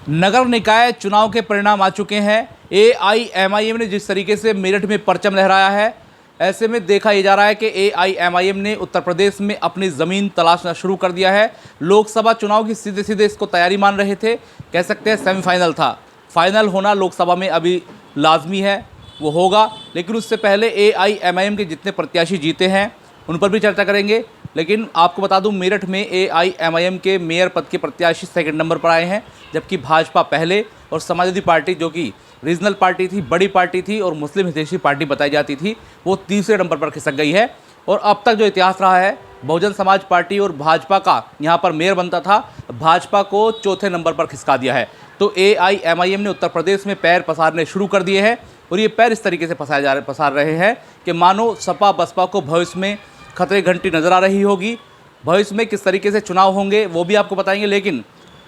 नगर निकाय चुनाव के परिणाम आ चुके हैं। एआईएमआईएम ने जिस तरीके से मेरठ में परचम लहराया है, ऐसे में देखा यह जा रहा है कि एआईएमआईएम ने उत्तर प्रदेश में अपनी ज़मीन तलाशना शुरू कर दिया है। लोकसभा चुनाव की सीधे सीधे इसको तैयारी मान रहे थे, कह सकते हैं सेमीफाइनल था। फाइनल होना लोकसभा में अभी लाजमी है, वो होगा, लेकिन उससे पहले एआईएमआईएम के जितने प्रत्याशी जीते हैं उन पर भी चर्चा करेंगे। लेकिन आपको बता दूं, मेरठ में एआईएमआईएम के मेयर पद के प्रत्याशी सेकंड नंबर पर आए हैं, जबकि भाजपा पहले और समाजवादी पार्टी, जो कि रीजनल पार्टी थी, बड़ी पार्टी थी और मुस्लिम हितैषी पार्टी बताई जाती थी, वो तीसरे नंबर पर खिसक गई है। और अब तक जो इतिहास रहा है, बहुजन समाज पार्टी और भाजपा का यहाँ पर मेयर बनता था, भाजपा को चौथे नंबर पर खिसका दिया है। तो एआईएमआईएम ने उत्तर प्रदेश में पैर पसारने शुरू कर दिए हैं, और ये पैर इस तरीके से पसार रहे हैं कि मानो सपा बसपा को भविष्य में खतरे घंटी नज़र आ रही होगी। भविष्य में किस तरीके से चुनाव होंगे वो भी आपको बताएंगे। लेकिन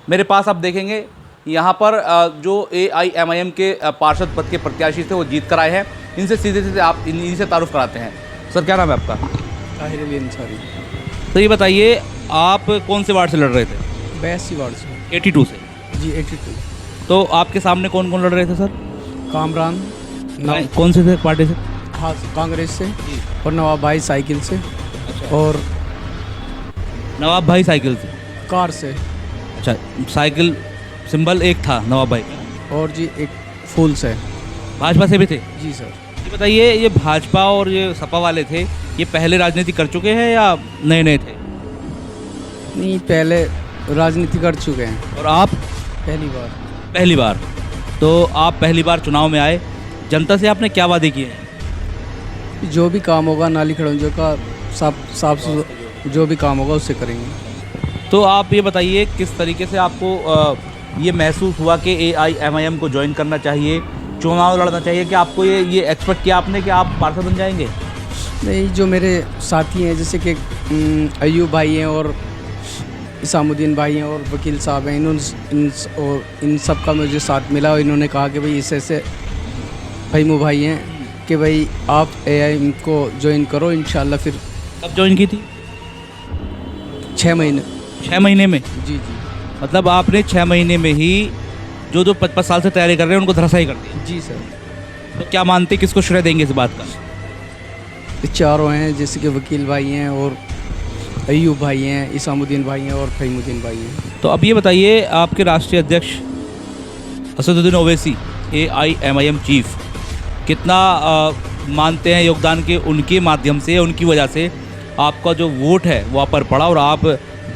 मेरे पास आप देखेंगे यहाँ पर जो एआईएमआईएम के पार्षद पद के प्रत्याशी थे वो जीत कर आए हैं। इनसे सीधे सीधे आप इन्हीं से तारुफ कराते हैं। सर, क्या नाम है आपका? ताहिर अली अंसारी। तो ये बताइए, आप कौन से वार्ड से लड़ रहे थे? 82 वार्ड से। 82 से? जी 82। तो आपके सामने कौन कौन लड़ रहे थे सर? कामरान कौन से थे पार्टी से? हाँ, कांग्रेस से, और नवाब भाई साइकिल से, और नवाब भाई साइकिल से? कार से। अच्छा, साइकिल सिंबल एक था नवाब भाई का। और जी एक फूल से। भाजपा से भी थे? जी सर। ये बताइए, ये भाजपा और ये सपा वाले थे, ये पहले राजनीति कर चुके हैं या नए नए थे? नहीं, पहले राजनीति कर चुके हैं। और आप? पहली बार। पहली बार। तो आप पहली बार चुनाव में आए, जनता से आपने क्या वादे किए हैं? जो भी काम होगा नाली खड़ंजों का साफ जो भी काम होगा उससे करेंगे। तो आप ये बताइए, किस तरीके से आपको ये महसूस हुआ कि एआईएमआईएम को ज्वाइन करना चाहिए, चुनाव लड़ना चाहिए? कि आपको ये एक्सपेक्ट किया आपने कि आप पार्षद बन जाएंगे? नहीं, जो मेरे साथी हैं जैसे कि अयूब भाई हैं और इसामुद्दीन भाई हैं और वकील साहब हैं, इन सब का मुझे साथ मिला और इन्होंने कहा कि भाई ऐसे फहीमू भाई हैं कि भाई आप एआईएम को ज्वाइन करो इंशाल्लाह। फिर कब ज्वाइन की थी? 6 महीने। 6 महीने में? जी जी। मतलब आपने 6 महीने में ही जो 5-5 साल से तैयारी कर रहे हैं उनको धराशायी कर दिया? जी सर। तो क्या मानते, किसको श्रेय देंगे इस बात का? चारों हैं, जैसे कि वकील भाई हैं और अयूब भाई हैं, इसामुद्दीन भाई हैं और फहीमुद्दीन भाई हैं। तो अब ये बताइए, आपके राष्ट्रीय अध्यक्ष असदुद्दीन ओवैसी, एआईएमआईएम चीफ, कितना मानते हैं योगदान के उनके माध्यम से, उनकी वजह से आपका जो वोट है वहाँ पर पड़ा और आप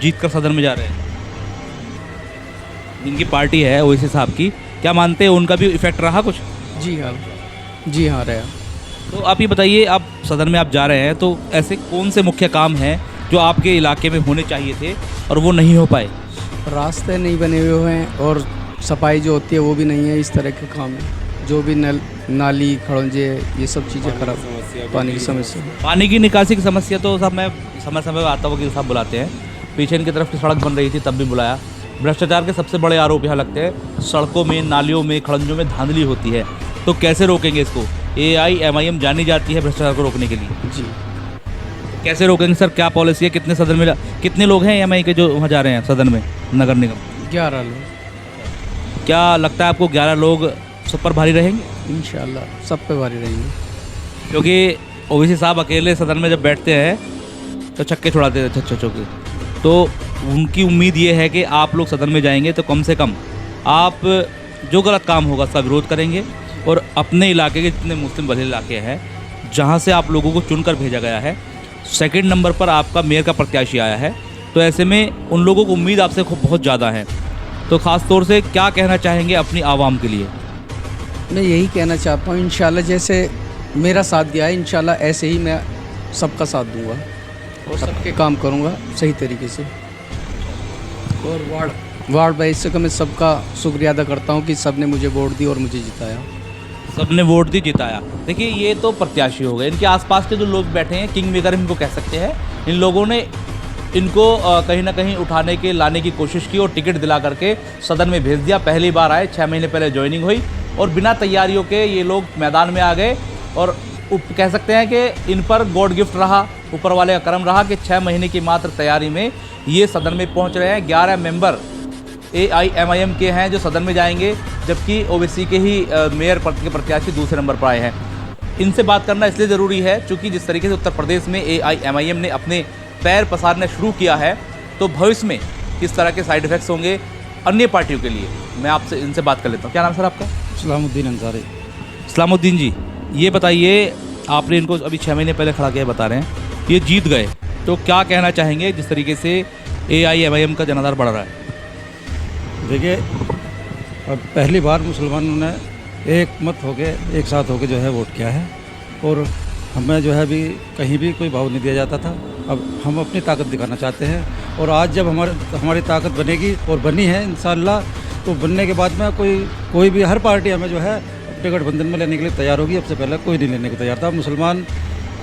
जीत कर सदन में जा रहे हैं? जिनकी पार्टी है ओवैसी साहब की, क्या मानते हैं उनका भी इफेक्ट रहा कुछ? जी हाँ, जी हाँ रहा। तो आप ये बताइए, आप सदन में आप जा रहे हैं, तो ऐसे कौन से मुख्य काम हैं जो आपके इलाके में होने चाहिए थे और वो नहीं हो पाए? रास्ते नहीं बने हुए हैं और सफाई जो होती है वो भी नहीं है। इस तरह के काम है, जो भी नाली खड़ंजे, ये सब चीज़ें खराब। पानी की समस्या, पानी की निकासी की समस्या तो सब मैं समय समय पर आता वकील साहब बुलाते हैं। पीछे इनकी तरफ की सड़क बन रही थी तब भी बुलाया। भ्रष्टाचार के सबसे बड़े आरोप यहाँ लगते हैं, सड़कों में, नालियों में, खड़ंजों में धांधली होती है। तो कैसे रोकेंगे इसको? एआईएमआईएम जानी जाती है भ्रष्टाचार को रोकने के लिए। जी। कैसे रोकेंगे सर? क्या पॉलिसी है? कितने सदन में, कितने लोग हैं एएमआई के जो वहाँ जा रहे हैं सदन में, नगर निगम? 11 लोग। क्या लगता है आपको 11 लोग सब पर भारी रहेंगे? इंशाल्लाह सब पे भारी रहेंगे, क्योंकि ओवैसी साहब अकेले सदन में जब बैठते हैं तो छक्के छुड़ाते हैं, छक्के चौके। तो उनकी उम्मीद ये है कि आप लोग सदन में जाएंगे तो कम से कम आप जो गलत काम होगा उसका विरोध करेंगे, और अपने इलाके के जितने मुस्लिम बहुल इलाके हैं जहाँ से आप लोगों को चुनकर भेजा गया है, सेकंड नंबर पर आपका मेयर का प्रत्याशी आया है, तो ऐसे में उन लोगों को उम्मीद आपसे बहुत ज़्यादा है। तो ख़ास तौर से क्या कहना चाहेंगे अपनी आवाम के लिए? मैं यही कहना चाहता हूँ, इंशाल्लाह जैसे मेरा साथ दिया है, इंशाल्लाह ऐसे ही मैं सबका साथ दूंगा और सबके काम करूंगा सही तरीके से। और वार्ड वाइज से मैं सबका शुक्रिया अदा करता हूँ कि सब ने मुझे वोट दी और मुझे जिताया। सबने वोट दी, जिताया। देखिए, ये तो प्रत्याशी हो गए। इनके आसपास के जो लोग बैठे हैं, किंग मेकर इनको कह सकते हैं, इन लोगों ने इनको कहीं ना कहीं उठाने के लाने की कोशिश की और टिकट दिला करके सदन में भेज दिया। पहली बार आए, 6 महीने पहले ज्वाइनिंग हुई और बिना तैयारियों के ये लोग मैदान में आ गए। और कह सकते हैं कि इन पर गॉड गिफ्ट रहा, ऊपर वाले का करम रहा कि 6 महीने की मात्र तैयारी में ये सदन में पहुंच रहे हैं। 11 मेंबर AIMIM के हैं जो सदन में जाएंगे, जबकि ओवैसी के ही मेयर पद के प्रत्याशी दूसरे नंबर पर आए हैं। इनसे बात करना इसलिए ज़रूरी है क्योंकि जिस तरीके से उत्तर प्रदेश में AIMIM ने अपने पैर पसारना शुरू किया है, तो भविष्य में किस तरह के साइड इफ़ेक्ट्स होंगे अन्य पार्टियों के लिए, मैं आपसे इनसे बात कर लेता हूँ। क्या नाम सर आपका? सलामुद्दीन अंसारी। इस्लामुद्दीन जी, ये बताइए, आपने इनको अभी 6 महीने पहले खड़ा किया बता रहे हैं, ये जीत गए, तो क्या कहना चाहेंगे जिस तरीके से AIMIM का जनाधार बढ़ रहा है? देखिए, अब पहली बार मुसलमानों ने एक मत होके एक साथ होके जो है वोट किया है, और हमें जो है अभी कहीं भी कोई भाव नहीं दिया जाता था। अब हम अपनी ताकत दिखाना चाहते हैं, और आज जब हमारी ताकत बनेगी और बनी है इंशाअल्लाह, तो बनने के बाद में कोई भी हर पार्टी हमें जो है अपने गठबंधन में लेने के लिए तैयार होगी। अब से पहले कोई नहीं लेने को तैयार था। मुसलमान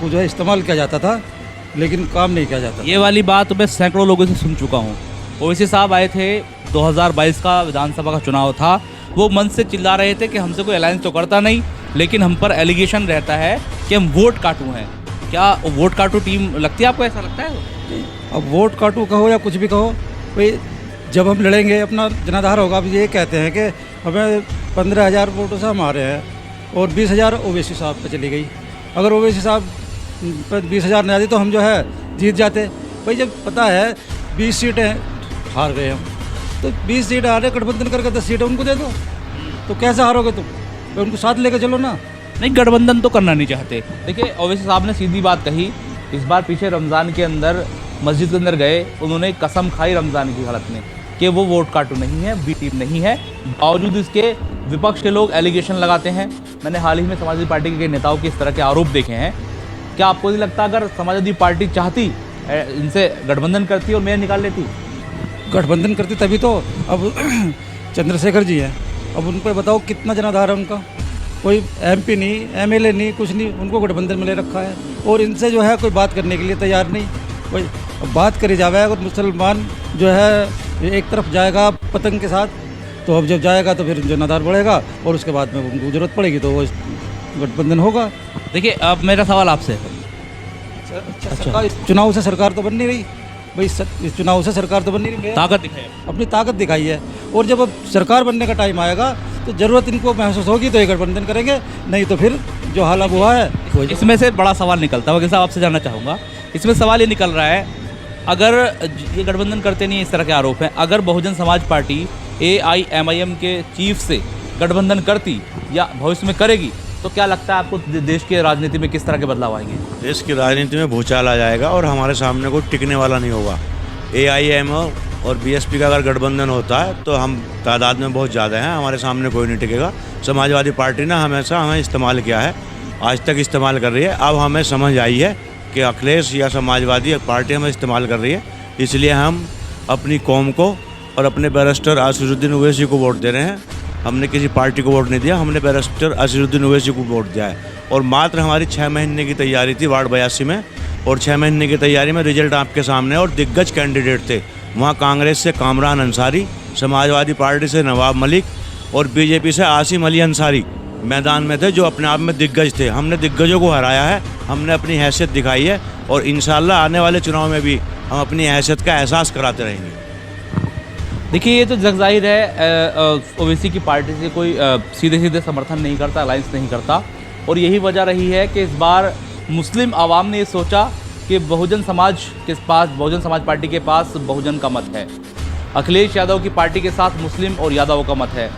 को जो है इस्तेमाल किया जाता था, लेकिन काम नहीं किया जाता। ये वाली बात मैं सैकड़ों लोगों से सुन चुका हूँ। ओवैसी साहब आए थे, 2022 का विधानसभा का चुनाव था, वो मन से चिल्ला रहे थे कि हमसे कोई अलायंस तो करता नहीं, लेकिन हम पर एलिगेशन रहता है कि हम वोट काटू हैं। क्या वोट काटू टीम लगती है आपको, ऐसा लगता है? अब वोट काटू कहो या कुछ भी कहो, भाई जब हम लड़ेंगे अपना जनाधार होगा। अब ये कहते हैं कि हमें 15,000 वोटों से हम आ रहे हैं, और 20,000 ओवैसी साहब पे चली गई। अगर ओवैसी साहब पर 20,000 नहीं आती तो हम जो है जीत जाते। भाई जब पता है 20 सीटें हार गए हम, तो 20 सीट हारे, गठबंधन करके 10 सीटें उनको दे दो, तो कैसे हारोगे तुम? तो उनको साथ लेकर चलो ना। नहीं, गठबंधन तो करना नहीं चाहते। देखिए, ओवैसी साहब ने सीधी बात कही, इस बार पीछे रमज़ान के अंदर मस्जिद के अंदर गए, उन्होंने कसम खाई रमज़ान की हालत में कि वो वोट काटू नहीं है, बी टीम नहीं है। बावजूद इसके विपक्ष के लोग एलिगेशन लगाते हैं। मैंने हाल ही में समाजवादी पार्टी के नेताओं के इस तरह के आरोप देखे हैं। क्या आपको नहीं लगता अगर समाजवादी पार्टी चाहती इनसे गठबंधन करती और मेयर निकाल लेती? गठबंधन करती तभी तो। अब चंद्रशेखर जी हैं, अब उन पर बताओ कितना जनाधार है उनका। कोई MP नहीं, MLA नहीं, कुछ नहीं, उनको गठबंधन में ले रखा है, और इनसे जो है कोई बात करने के लिए तैयार नहीं। कोई बात करी जावे, अगर मुसलमान जो है एक तरफ जाएगा पतंग के साथ, तो अब जब जाएगा तो फिर जनाधार बढ़ेगा, और उसके बाद में उनको ज़रूरत पड़ेगी तो वो गठबंधन होगा। देखिए, अब मेरा सवाल आपसे है। अच्छा, चुनाव से सरकार तो बन नहीं रही भाई, इस चुनाव से सरकार तो बन नहीं रही। ताकत दिखाई, अपनी ताकत दिखाई है, और जब अब सरकार बनने का टाइम आएगा तो ज़रूरत इनको महसूस होगी तो ये गठबंधन करेंगे, नहीं तो फिर जो हाल अब हुआ है। इसमें से बड़ा सवाल निकलता है, वकील साहब आपसे जानना चाहूँगा, इसमें सवाल ये निकल रहा है, अगर ये गठबंधन करते नहीं, इस तरह के आरोप हैं, अगर बहुजन समाज पार्टी AIMIM के चीफ से गठबंधन करती या भविष्य में करेगी, तो क्या लगता है आपको देश की राजनीति में किस तरह के बदलाव आएंगे? देश की राजनीति में भूचाल आ जाएगा, और हमारे सामने कोई टिकने वाला नहीं होगा। AIM और BSP का अगर गठबंधन होता है तो हम तादाद में बहुत ज़्यादा हैं, हमारे सामने कोई नहीं टिकेगा। समाजवादी पार्टी ने हमेशा हमें इस्तेमाल किया है, आज तक इस्तेमाल कर रही है। अब हमें समझ आई है कि अखिलेश या समाजवादी पार्टी हमें इस्तेमाल कर रही है, इसलिए हम अपनी कौम को और अपने बैरिस्टर असीरुद्दीन ओवैसी को वोट दे रहे हैं। हमने किसी पार्टी को वोट नहीं दिया, हमने बैरिस्टर असीरुद्दीन ओवैसी को वोट दिया है। और मात्र हमारी 6 महीने की तैयारी थी वार्ड 82 में, और 6 महीने की तैयारी में रिजल्ट आपके सामने, और दिग्गज कैंडिडेट थे वहाँ। कांग्रेस से कामरान अंसारी, समाजवादी पार्टी से नवाब मलिक, और BJP से आसिम अली अंसारी मैदान में थे, जो अपने आप में दिग्गज थे। हमने दिग्गजों को हराया है, हमने अपनी हैसियत दिखाई है, और इंशाल्लाह आने वाले चुनाव में भी हम अपनी हैसियत का एहसास कराते रहेंगे। देखिए, ये तो जग जाहिर है, ओवैसी की पार्टी से कोई सीधे सीधे समर्थन नहीं करता, अलायंस नहीं करता, और यही वजह रही है कि इस बार मुस्लिम आवाम ने ये सोचा कि बहुजन समाज पार्टी के पास बहुजन का मत है, अखिलेश यादव की पार्टी के साथ मुस्लिम और यादव का मत है,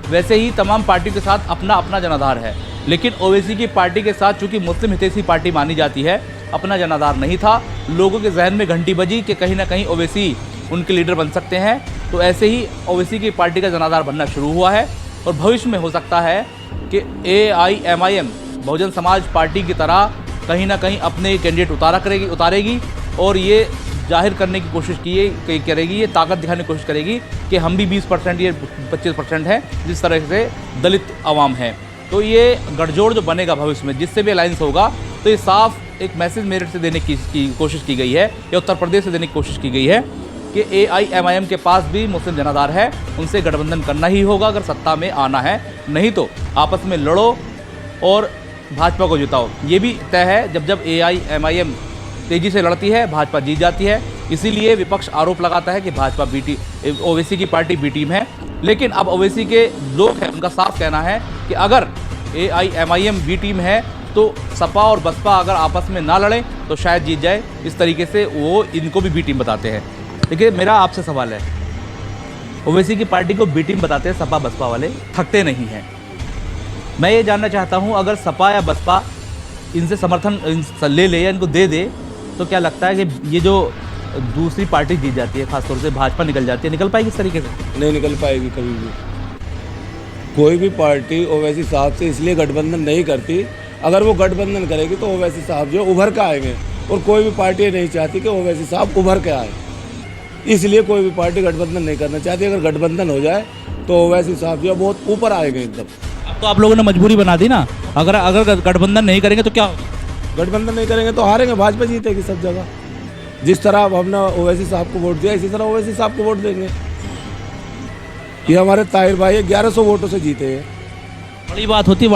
वैसे ही तमाम पार्टियों के साथ अपना अपना जनाधार है। लेकिन ओवैसी की पार्टी के साथ चूंकि मुस्लिम हितैषी पार्टी मानी जाती है, अपना जनाधार नहीं था। लोगों के जहन में घंटी बजी कि कहीं ना कहीं ओवैसी उनके लीडर बन सकते हैं, तो ऐसे ही ओवैसी की पार्टी का जनाधार बनना शुरू हुआ है, और भविष्य में हो सकता है कि AIMIM बहुजन समाज पार्टी की तरह कहीं ना कहीं अपने कैंडिडेट उतारेगी, और ये जाहिर करने की कोशिश करेगी, ये ताकत दिखाने की कोशिश करेगी कि हम भी 20% या 25% हैं, जिस तरह से दलित आवाम है। तो ये गठजोड़ जो बनेगा भविष्य में, जिससे भी अलायंस होगा, तो ये साफ एक मैसेज मेरिट से देने की कोशिश की गई है, या उत्तर प्रदेश से देने की कोशिश की गई है कि AIMIM के पास भी मुस्लिम जनाधार है, उनसे गठबंधन करना ही होगा अगर सत्ता में आना है, नहीं तो आपस में लड़ो और भाजपा को जिताओ। ये भी तय है, जब AIMIM तेज़ी से लड़ती है, भाजपा जीत जाती है, इसीलिए विपक्ष आरोप लगाता है कि भाजपा ओवैसी की पार्टी बी टीम है। लेकिन अब ओवैसी के लोग हैं, उनका साफ कहना है कि अगर AIMIM बी टीम है तो सपा और बसपा अगर आपस में ना लड़ें तो शायद जीत जाए। इस तरीके से वो इनको भी बी टीम बताते हैं। देखिए, मेरा आपसे सवाल है, ओवैसी की पार्टी को बी टीम बताते हैं सपा बसपा वाले, थकते नहीं हैं। मैं ये जानना चाहता हूँ, अगर सपा या बसपा इनसे समर्थन ले ले या इनको दे दे तो क्या लगता है कि ये जो दूसरी पार्टी जीत जाती है, खासतौर से भाजपा निकल जाती है, निकल पाएगी इस तरीके से? नहीं निकल पाएगी कभी भी। कोई भी पार्टी ओवैसी साहब से इसलिए गठबंधन नहीं करती, अगर वो गठबंधन करेगी तो ओवैसी साहब जो उभर के आएंगे, और कोई भी पार्टी नहीं चाहती कि ओवैसी साहब उभर के आए, इसलिए कोई भी पार्टी गठबंधन नहीं करना चाहती। अगर गठबंधन हो जाए तो ओवैसी साहब जो बहुत ऊपर आएंगे एकदम। अब तो आप लोगों ने मजबूरी बना दी ना, अगर गठबंधन नहीं करेंगे तो क्या होगा? गठबंधन नहीं करेंगे तो हारेंगे, भाजपा जीतेगी सब जगह। जिस तरह अब हमने ओवैसी साहब को वोट दिया, इसी तरह ओवैसी साहब को वोट देंगे। ये हमारे ताहिर भाई 1100 वोटों से जीते हैं। बड़ी बात होती है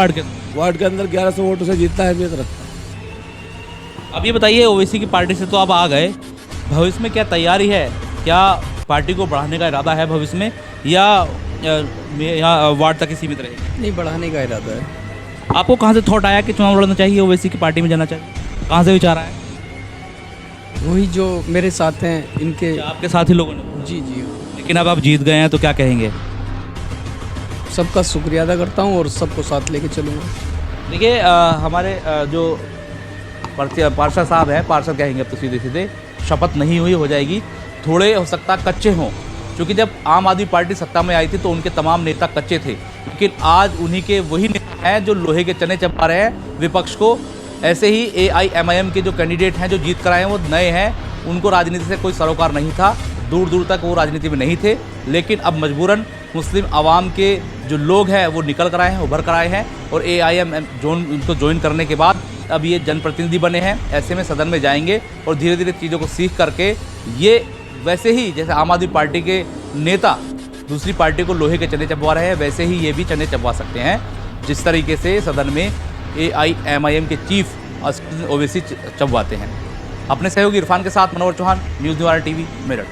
वार्ड के अंदर 1100 वोटों से जीतता है अहमियत रखता। अब ये बताइए, ओवैसी की पार्टी से तो आप आ गए, भविष्य में क्या तैयारी है? क्या पार्टी को बढ़ाने का इरादा है भविष्य में, या वार्ड तक ही सीमित रहेगी? नहीं, बढ़ाने का इरादा है। आपको कहाँ से थॉट आया कि चुनाव लड़ना चाहिए, ओवैसी की पार्टी में जाना चाहिए? कहाँ से विचार आया? वही जो मेरे साथ हैं इनके। क्या आपके साथ ही लोगों ने? जी जी। लेकिन अब आप जीत गए हैं तो क्या कहेंगे? सबका शुक्रिया अदा करता हूँ और सबको साथ लेके चलूँगा। देखिए, हमारे जो पार्षद साहब हैं, पार्षद कहेंगे अब तो सीधे सीधे, शपथ नहीं हुई हो जाएगी, थोड़े हो सकता कच्चे हों, क्योंकि जब आम आदमी पार्टी सत्ता में आई थी तो उनके तमाम नेता कच्चे थे, लेकिन आज उन्हीं के वही नेता हैं जो लोहे के चने चबा रहे हैं विपक्ष को। ऐसे ही AIMIM के जो कैंडिडेट हैं जो जीत कर आए हैं वो नए हैं, उनको राजनीति से कोई सरोकार नहीं था, दूर दूर तक वो राजनीति में नहीं थे, लेकिन अब मजबूरन मुस्लिम आवाम के जो लोग हैं वो निकल कर आए हैं, उभर कर आए हैं, और AIMIM उनको ज्वाइन करने के बाद अब ये जनप्रतिनिधि बने हैं। ऐसे में सदन में जाएंगे और धीरे धीरे चीज़ों को सीख करके ये वैसे ही जैसे आम आदमी पार्टी के नेता दूसरी पार्टी को लोहे के चने चबवा रहे हैं, वैसे ही ये भी चने चबवा सकते हैं, जिस तरीके से सदन में AIMIM के चीफ ओवैसी चबवाते हैं। अपने सहयोगी इरफान के साथ मनोहर चौहान, न्यूज़ 12 TV, मेरठ।